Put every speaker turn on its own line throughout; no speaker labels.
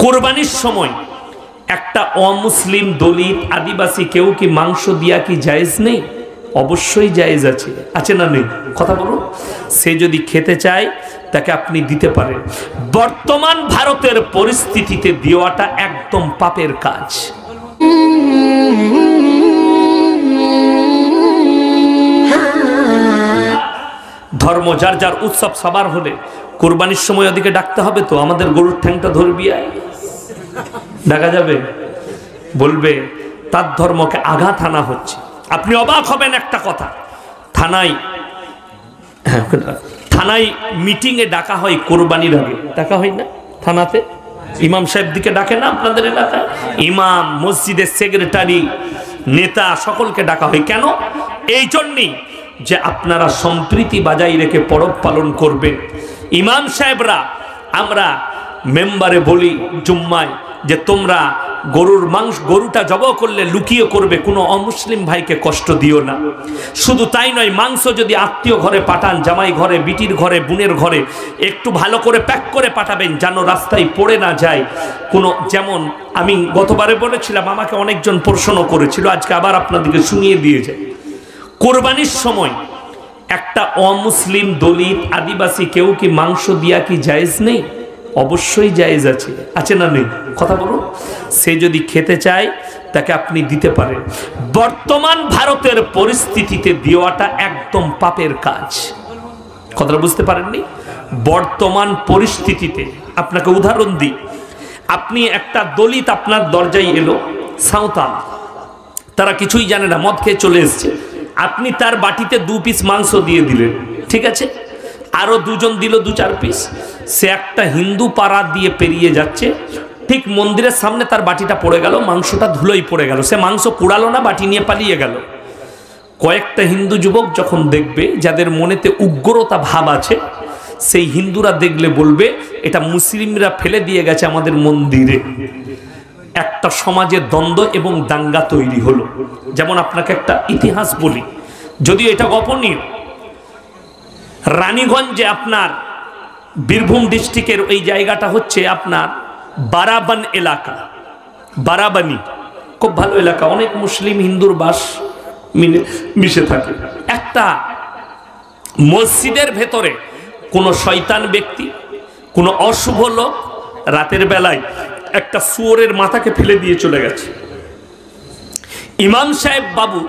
কুরবানির সময় একটা অমুসলিম দলিত আদিবাসী কেউ কি মাংস দিয়া কি জায়েজ নেই? অবশ্যই জায়েজ আছে। আছে না নেই? কথা বলুন। সে যদি খেতে চায় তাকে আপনি দিতে পারেন। বর্তমান ভারতের পরিস্থিতিতে দেওয়াটা একদম পাপের কাজ। ধর্ম যার যার উৎসব সবার হলে কুরবানির সময় ওদিকে ডাকতে হবে তো, আমাদের গরুর ঠ্যাংটা ধরবি আয়, ডাকা যাবে? বলবে তার ধর্মকে আঘাত আনা হচ্ছে। আপনি অবাক হবেন একটা কথা, থানায় মিটিংয়ে ডাকা হয় কোরবানির আগে, ডাকা হয় না? থানাতে ইমাম সাহেব দিকে ডাকে না আপনাদের এলাকায়? ইমাম, মসজিদের সেক্রেটারি, নেতা সকলকে ডাকা হয়। কেন? এই জন্যই যে আপনারা সম্প্রীতি বজায় রেখে পরব পালন করবেন। ইমাম সাহেবরা, আমরা মেম্বারে বলি জুম্মায় যে তোমরা গরুটা জবাই করলে লুকিয়ে করবে, কোনো অমুসলিম ভাইকে কষ্ট দিও না। শুধু তাই নয়, মাংস যদি আত্মীয় ঘরে পাঠান, জামাই ঘরে, বিটির ঘরে, বোনের ঘরে, একটু ভালো করে প্যাক করে পাঠাবেন যেন রাস্তায় পড়ে না যায়। যেমন আমি গতবারে বলেছিলাম, আমাকে অনেকজন প্রশ্ন করেছিল, আজকে আবার আপনাদেরকে শুনিয়ে দিয়ে যায়। কোরবানির সময় একটা অমুসলিম দলিত আদিবাসী কেউ কি মাংস দিয়া কি জায়েজ নেই? অবশ্যই জায়েজ আছে। আছে না নেই? কথা বলুন। সে যদি খেতে চায় তাকে আপনি দিতে পারেন। বর্তমান ভারতের পরিস্থিতিতে দেওয়াটা একদম পাপের কাজ। কথাটা বুঝতে পারেননি? বর্তমান পরিস্থিতিতে আপনাকে উদাহরণ দিই। আপনি একটা দলিত আপনার দরজায় এলো, সাঁওতাল, তারা কিছুই জানে না, মদ খেয়ে চলে এসছে। আপনি তার বাটিতে 2 পিস মাংস দিয়ে দিলেন, ঠিক আছে? আরো দুজন দিল 2-4 পিস। সে একটা হিন্দু পাড়া দিয়ে পেরিয়ে যাচ্ছে, ঠিক মন্দিরের সামনে তার বাটিটা পড়ে গেল, মাংসটা ধুলোই পড়ে গেল। সে মাংস কুড়ালো না, বাটি নিয়ে পালিয়ে গেল। কয়েকটা হিন্দু যুবক যখন দেখবে, যাদের মনেতে উগ্রতা ভাব আছে, সেই হিন্দুরা দেখলে বলবে এটা মুসলিমরা ফেলে দিয়ে গেছে আমাদের মন্দিরে। একটা সমাজে দ্বন্দ্ব এবং দাঙ্গা তৈরি হলো। যেমন আপনাকে একটা ইতিহাস বলি, যদিও এটা গোপনীয়। রানীগঞ্জে, আপনার বীরভূম ডিস্ট্রিক্টের ওই জায়গাটা হচ্ছে আপনার বারাবান এলাকা, বারাবানি, খুব ভালো এলাকা, অনেক মুসলিম হিন্দুর বাস মিশে থাকে। একটা মসজিদের ভেতরে কোনো শয়তান ব্যক্তি, কোনো অশুভ লোক রাতের বেলায় একটা শুয়োরের মাথাকে ফেলে দিয়ে চলে গেছে। ইমাম সাহেব বাবু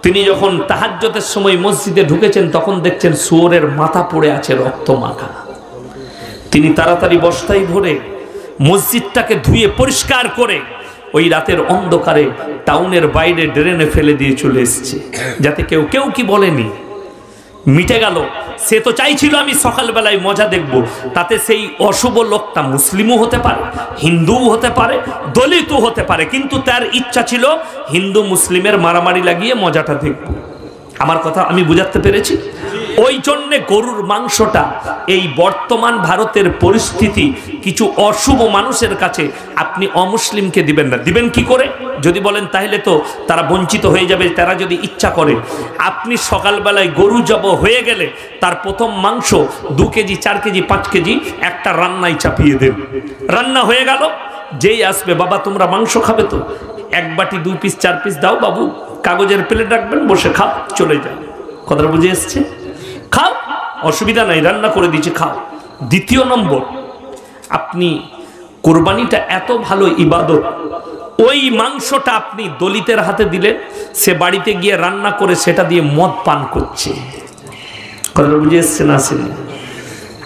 তিনি যখন তাহাজ্জুদের সময় মসজিদে ঢুকেছেন, তখন দেখছেন শুয়োরের মাথা পড়ে আছে রক্ত মাখা। তিনি তাড়াতাড়ি বস্তায় ভরে মসজিদটাকে ধুয়ে পরিষ্কার করে ওই রাতের অন্ধকারে টাউনের বাইরে ড্রেনে ফেলে দিয়ে চলে এসেছে, যাতে কেউ কি বলেনি, মিটে গেল। সে তো চাইছিল আমি সকালবেলায় মজা দেখব, তাতে সেই অশুভ লোকটা মুসলিমও হতে পারে, হিন্দুও হতে পারে, দলিতও হতে পারে, কিন্তু তার ইচ্ছা ছিল হিন্দু মুসলিমের মারামারি লাগিয়ে মজাটা দেখব। আমার কথা আমি বুঝাতে পেরেছি? ওই জন্যে গরুর মাংসটা এই বর্তমান ভারতের পরিস্থিতি, কিছু অশুভ মানুষের কাছে আপনি অমুসলিমকে দিবেন না। দিবেন কি করে? যদি বলেন তাহলে তো তারা বঞ্চিত হয়ে যাবে। তারা যদি ইচ্ছা করে, আপনি সকালবেলায় গরু জব হয়ে গেলে তার প্রথম মাংস 2 কেজি, 4 কেজি, 5 কেজি একটা রান্নায় চাপিয়ে দেন। রান্না হয়ে গেল, যেই আসবে, বাবা তোমরা মাংস খাবে তো, 1 বাটি 2 পিস 4 পিস দাও বাবু, কাগজের প্লেট রাখবেন, বসে খাও, চলে যাও। কথাটা বুঝে এসছে? খাও, অসুবিধা নাই, রান্না করে দিয়েছে, খাও। দ্বিতীয় নম্বর, আপনি কোরবানিটা এত ভালো ইবাদত, ওই মাংসটা আপনি দলিতের হাতে দিলেন, সে বাড়িতে গিয়ে রান্না করে সেটা দিয়ে মদ পান করছে। কথাটা বুঝে এসছে না? আসেনি?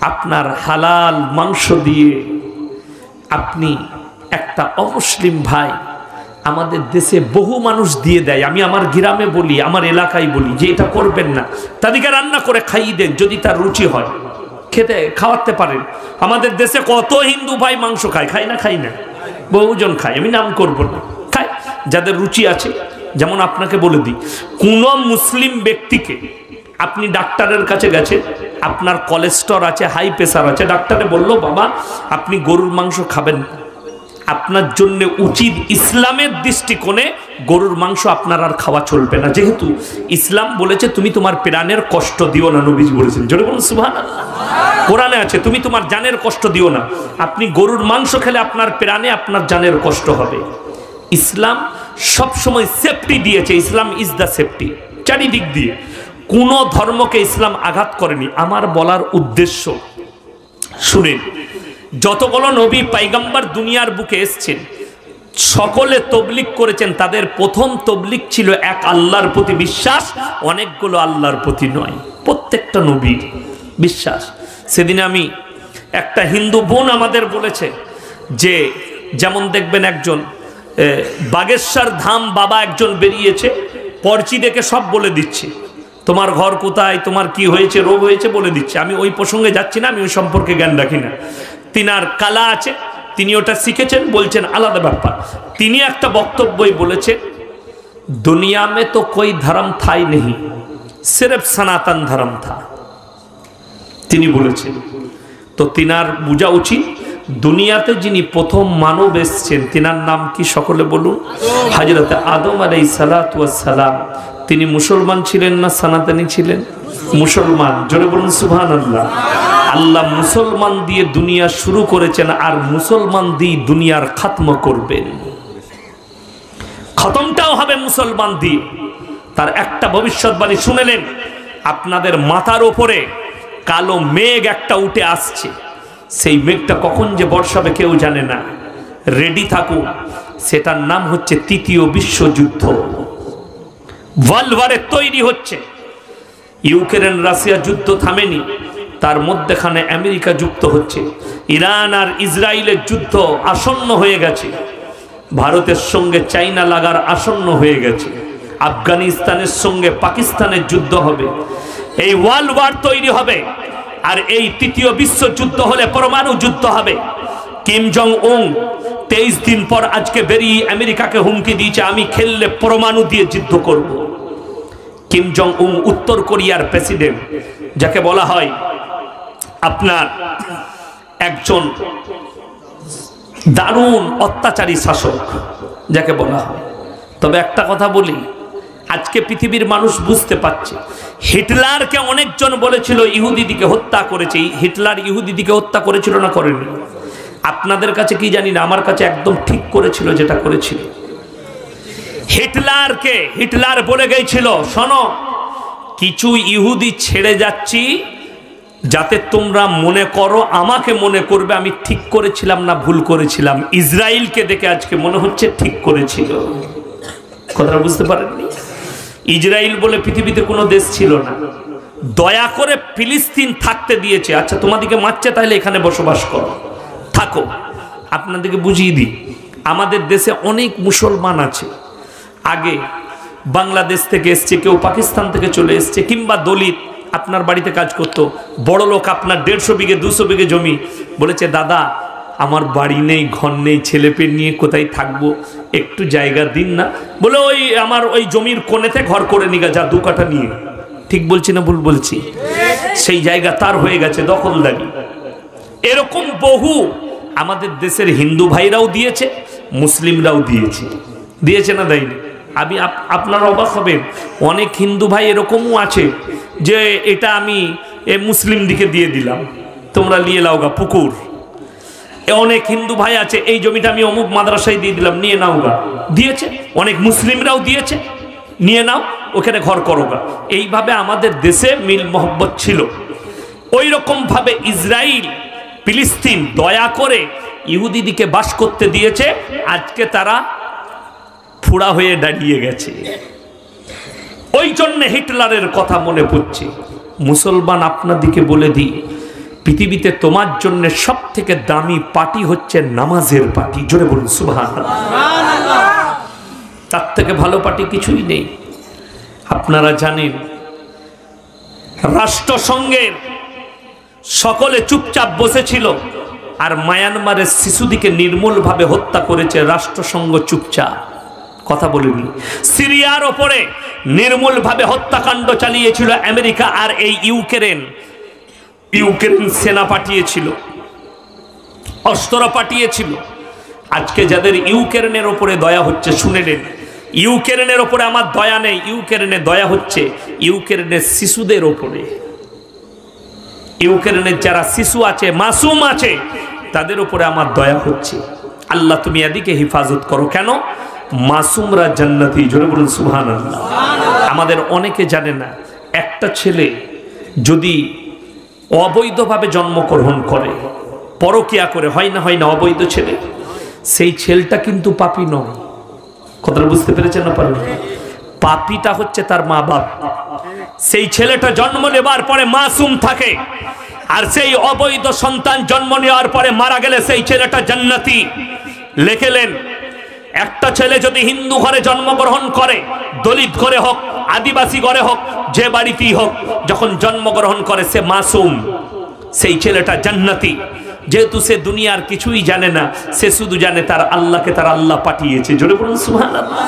আপনার হালাল মাংস দিয়ে আপনি একটা অমুসলিম ভাই, আমাদের দেশে বহু মানুষ দিয়ে দেয়, আমি আমার গ্রামে বলি, আমার এলাকায় বলি যে এটা করবেন না, তাদেরকে রান্না করে খাইয়ে দেন, যদি তার রুচি হয় খাওয়াতে পারেন। আমাদের দেশে কত হিন্দু ভাই মাংস খায় না? খাই না? বহুজন খায়, আমি নাম করবো না, খায় যাদের রুচি আছে। যেমন আপনাকে বলে দিই, কোন মুসলিম ব্যক্তিকে আপনি ডাক্তারের কাছে গেছেন, আপনার কোলেস্টেরল আছে, হাই প্রেসার আছে, ডাক্তারে বললো বাবা আপনি গরুর মাংস খাবেন না, আপনার জন্য উচিত ইসলামের দৃষ্টিকোণে গরুর মাংস আপনার আর খাওয়া চলবে না, যেহেতু ইসলাম বলেছে তুমি তোমার প্রাণের কষ্ট দিও না। নবীজি বলেছেন, জোরে বলুন সুবহানাল্লাহ। কোরআনে আছে, তুমি তোমার জানের কষ্ট দিও না। আপনি গরুর মাংস খেলে আপনার প্রাণে আপনার জানের কষ্ট হবে। ইসলাম সবসময় সেফটি দিয়েছে। ইসলাম ইজ দ্য সেফটি। চারিদিক দিয়ে কোন ধর্মকে ইসলাম আঘাত করেনি। আমার বলার উদ্দেশ্য শুনেন, যতগুলো নবী পয়গম্বর দুনিয়ার বুকে এসেছেন সকলে তবলিগ করেছেন। তাদের প্রথম তবলিগ ছিল এক আল্লাহর প্রতি বিশ্বাস, অনেকগুলো আল্লাহর প্রতি নয়। প্রত্যেকটা নবীর বিশ্বাস। সেদিন আমি একটা হিন্দু বোন আমাদের বলেছে যে, যেমন দেখবেন একজন বাগেশ্বর ধাম বাবা একজন বেরিয়েছে, পর্চি দেখে সব বলে দিচ্ছে, তোমার ঘর কোথায়, তোমার কি হয়েছে, রোগ হয়েছে বলে দিচ্ছে। আমি ওই প্রসঙ্গে যাচ্ছি না, আমি ওই সম্পর্কে জ্ঞান রাখি না। তিনার কালা আছে, তিনি ওটা শিখেছেন, বলছেন আলাদা ব্যাপার। তিনি একটা বক্তব্যই বলেছেন, দুনিয়া মে তো কোই ধর্ম থাই নেই, সির্ফ সনাতন ধর্ম থা। তিনি বলেছেন। তো তিনার বোঝা উচিত দুনিয়াতে যিনি প্রথম মানব এসছেন তিনার নাম কি সকলে বলুন? হযরত আদম আলাইহিস সালাতু ওয়াস সালাম। তিনি মুসলমান ছিলেন না সনাতনী ছিলেন? মুসলমান। জোরে বলুন সুবহানাল্লাহ। আল্লাহ মুসলমান দিয়ে দুনিয়া শুরু করেছেন আর মুসলমান দিয়ে দুনিয়ার খাতম করবেন। খতমটাও হবে মুসলমান দিয়ে। তার একটা ভবিষ্যৎবাণী শুনেলেন, আপনাদের মাথার উপরে কালো মেঘ একটা উঠে আসছে, সেই মেঘটা কখন যে বর্ষাবে কেউ জানে না। রেডি থাকুন, সেটার নাম হচ্ছে তৃতীয় বিশ্বযুদ্ধ। ওয়ার্ল্ড ওয়ারে তৈরি হচ্ছে। ইউক্রেন রাশিয়া যুদ্ধ থামেনি, তার মধ্যখানে আমেরিকা যুক্ত হচ্ছে। ইরান আর ইসরায়েলের যুদ্ধ আসন্ন হয়ে গেছে। ভারতের সঙ্গে চাইনা লাগার আসন্ন হয়ে গেছে। আফগানিস্তানের সঙ্গে পাকিস্তানের যুদ্ধ হবে। এই ওয়ার্ল্ড ওয়ার তৈরি হবে। আর এই তৃতীয় বিশ্বযুদ্ধ হলে পরমাণু যুদ্ধ হবে। কিম জং উন 23 দিন পর আজকে বেরিয়ে আমেরিকাকে হুমকি দিয়েছে, আমি খেললে পরমাণু দিয়ে যুদ্ধ করব। কিম জং উন উত্তর কোরিয়ার প্রেসিডেন্ট, যাকে বলা হয় আপনার একজন দারুণ অত্যাচারী শাসক, যাকে বলা হয়। তবে একটা কথা বলি, আজকে পৃথিবীর মানুষ বুঝতে পারছে, হিটলারকে অনেকজন বলেছিল ইহুদিদিকে হত্যা করেছে। হিটলার ইহুদিদিকে হত্যা করেছিল না করেনি? আপনাদের কাছে কি জানি না, আমার কাছে একদম ঠিক করেছিল যেটা করেছিল। হিটলার বলে গিয়েছিল, শোনো, কিছু ইহুদি ছেড়ে যাচ্ছি যাতে তোমরা মনে করো আমাকে মনে করবে আমি ঠিক করেছিলাম না ভুল করেছিলাম। ইসরায়েলকে দেখে আজকে মনে হচ্ছে ঠিক করেছিল। কথাটা বুঝতে পারেননি? ইসরায়েল বলে পৃথিবীতে কোনো দেশ ছিল না, দয়া করে ফিলিস্তিন থাকতে দিয়েছে। আচ্ছা তোমাদেরকে মারছে, তাহলে এখানে বসবাস করো, থাকো। আপনাদেরকে বুঝিয়ে দিই, আমাদের দেশে অনেক মুসলমান আছে, আগে বাংলাদেশ থেকে এসছে, কেউ পাকিস্তান থেকে চলে এসছে, কিংবা দলিত আপনার বাড়িতে কাজ করতো। বড় লোক আপনার 150 বিঘে 200 বিঘে জমি, বলেছে দাদা আমার বাড়ি নেই, ঘর নেই, ছেলেপেলে নিয়ে কোথায় থাকবো, একটু জায়গা দিন না। বলে ওই আমার ওই জমির কোণেতে ঘর করে নিগা, যা 2 কাঠা নিয়ে। ঠিক বলছি না ভুল বলছি? সেই জায়গা তার হয়ে গেছে দখলদারি। এরকম বহু আমাদের দেশের হিন্দু ভাইরাও দিয়েছে, মুসলিমরাও দিয়েছে না দেয়নি? আপনারা অবাক হবেন, অনেক হিন্দু ভাই এরকমও আছে যে এটা আমি মুসলিম দিকে দিয়ে দিলাম, তোমরা নিয়ে নাও গা পুকুর। অনেক হিন্দু ভাই আছে, এই জমিটা আমি অমুক মাদ্রাসায় দিয়ে দিলাম, নিয়ে নাও গা, দিয়েছে। অনেক মুসলিমরাও দিয়েছে, নিয়ে নাও, ওখানে ঘর করো গা। এইভাবে আমাদের দেশে মিল মহব্বত ছিল। ওই রকম ভাবে ইসরায়েল ফিলিস্তিন দয়া করে ইহুদিদিকে বাস করতে দিয়েছে, আজকে তারা ফুড়া হয়ে দাঁড়িয়ে গেছে। ওই জন্য হিটলারের কথা মনে পড়ছে। মুসলমান আপনাদিকে বলে দিই, পৃথিবীতে তোমার জন্য সব থেকে দামি পার্টি হচ্ছে নামাজের পার্টি। জোরে বলুন সুবহানাল্লাহ। তার থেকে ভালো পার্টি কিছুই নেই। আপনারা জানেন রাষ্ট্রসংঘের সকলে চুপচাপ বসেছিল, আর মায়ানমারের শিশুদিকে নির্মূলভাবে হত্যা করেছে রাষ্ট্রসংঘ চুপচাপ, কথা বলিনি। সিরিয়ার ওপরে নির্মূলভাবে হত্যাকাণ্ড চালিয়েছিল আমেরিকা, আর এই ইউক্রেন সেনা পাঠিয়েছিল, অস্ত্র পাঠিয়েছিল। আজকে যাদের ইউক্রেনের ওপরে দয়া হচ্ছে, শুনে নেন, ইউক্রেনের ওপরে আমার দয়া নেই, ইউক্রেনে দয়া হচ্ছে ইউক্রেনের শিশুদের ওপরে। ইউক্রেনের যারা শিশু আছে, মাসুম আছে, তাদের উপরে আমার দয়া হচ্ছে। আল্লাহ তুমি এদিকে হেফাজত করো। কেন? মাসুমরা জান্নাতি। জোরে বলুন সুবহানাল্লাহ। আমাদের অনেকে জানে না, একটা ছেলে যদি অবৈধভাবে জন্মগ্রহণ করে, পরকিয়া করে, হয় না অবৈধ ছেলে, সেই ছেলেটা কিন্তু পাপী নয়। কথাটা বুঝতে পেরেছেন না? পারেন? পাপীটা হচ্ছে তার মা বাপ। সেই ছেলেটা জন্ম নেবার পরে মাসুম থাকে, আর সেই অবৈধ সন্তান জন্ম নেওয়ার পরে মারা গেলে সেই ছেলেটা জান্নাতি। লেখেলেন, একটা ছেলে যদি হিন্দু ঘরে জন্মগ্রহণ করে, দলিত ঘরে হোক, আদিবাসী ঘরে হোক, যে বাড়িতেই হোক, যখন জন্মগ্রহণ করে সে মাসুম, সেই ছেলেটা জান্নাতি। যেহেতু সে দুনিয়ার কিছুই জানে না, সে শুধু জানে তার আল্লাহকে তার আল্লাহ পাঠিয়েছে। জোরে বলুন সুবহানাল্লাহ।